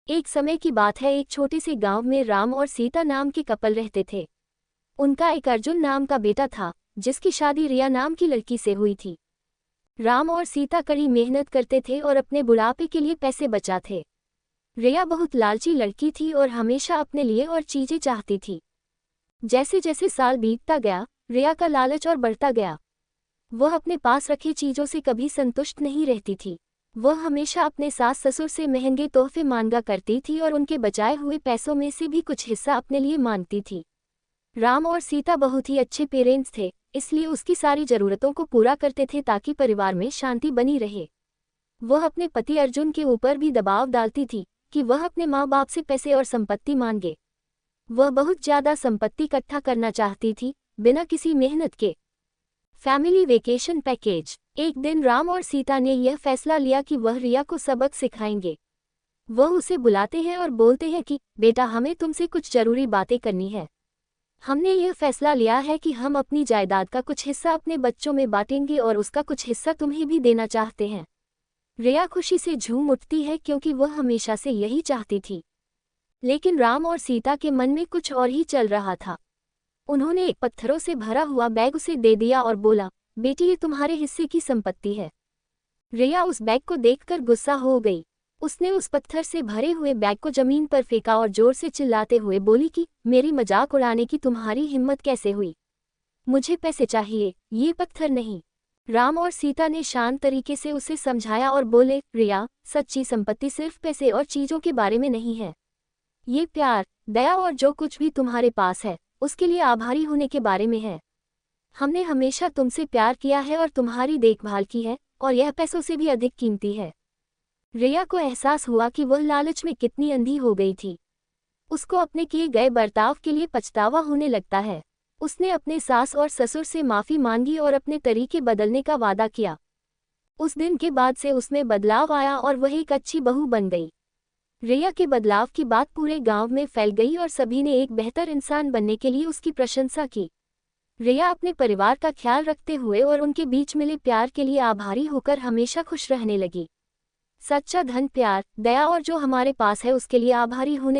एक समय की बात है, एक छोटे से गांव में राम और सीता नाम के कपल रहते थे। उनका एक अर्जुन नाम का बेटा था, जिसकी शादी रिया नाम की लड़की से हुई थी। राम और सीता कड़ी मेहनत करते थे और अपने बुढ़ापे के लिए पैसे बचाते। रिया बहुत लालची लड़की थी और हमेशा अपने लिए और चीजें चाहती थी। जैसे जैसे साल बीतता गया, रिया का लालच और बढ़ता गया। वह अपने पास रखी चीजों से कभी संतुष्ट नहीं रहती थी। वह हमेशा अपने सास ससुर से महंगे तोहफे मांगा करती थी और उनके बचाए हुए पैसों में से भी कुछ हिस्सा अपने लिए मांगती थी। राम और सीता बहुत ही अच्छे पेरेंट्स थे, इसलिए उसकी सारी जरूरतों को पूरा करते थे ताकि परिवार में शांति बनी रहे। वह अपने पति अर्जुन के ऊपर भी दबाव डालती थी कि वह अपने माँ बाप से पैसे और संपत्ति मांगे। वह बहुत ज्यादा संपत्ति इकट्ठा करना चाहती थी, बिना किसी मेहनत के। Family vacation package. एक दिन राम और सीता ने यह फैसला लिया कि वह रिया को सबक सिखाएंगे। वह उसे बुलाते हैं और बोलते हैं कि बेटा, हमें तुमसे कुछ जरूरी बातें करनी है। हमने यह फैसला लिया है कि हम अपनी जायदाद का कुछ हिस्सा अपने बच्चों में बांटेंगे और उसका कुछ हिस्सा तुम्हें भी देना चाहते हैं। रिया खुशी से झूम उठती है क्योंकि वह हमेशा से यही चाहती थी। लेकिन राम और सीता के मन में कुछ और ही चल रहा था। उन्होंने एक पत्थरों से भरा हुआ बैग उसे दे दिया और बोला, बेटी, ये तुम्हारे हिस्से की संपत्ति है। रिया उस बैग को देखकर गुस्सा हो गई। उसने उस पत्थर से भरे हुए बैग को जमीन पर फेंका और जोर से चिल्लाते हुए बोली कि मेरी मजाक उड़ाने की तुम्हारी हिम्मत कैसे हुई? मुझे पैसे चाहिए, ये पत्थर नहीं। राम और सीता ने शांत तरीके से उसे समझाया और बोले, रिया, सच्ची संपत्ति सिर्फ पैसे और चीजों के बारे में नहीं है। ये प्यार, दया और जो कुछ भी तुम्हारे पास है, उसके लिए आभारी होने के बारे में है। हमने हमेशा तुमसे प्यार किया है और तुम्हारी देखभाल की है, और यह पैसों से भी अधिक कीमती है। रिया को एहसास हुआ कि वह लालच में कितनी अंधी हो गई थी। उसको अपने किए गए बर्ताव के लिए पछतावा होने लगता है। उसने अपने सास और ससुर से माफी मांगी और अपने तरीके बदलने का वादा किया। उस दिन के बाद से उसमें बदलाव आया और वह एक अच्छी बहू बन गई। रिया के बदलाव की बात पूरे गांव में फैल गई और सभी ने एक बेहतर इंसान बनने के लिए उसकी प्रशंसा की। रिया अपने परिवार का ख्याल रखते हुए और उनके बीच मिले प्यार के लिए आभारी होकर हमेशा खुश रहने लगी। सच्चा धन प्यार, दया और जो हमारे पास है उसके लिए आभारी होने से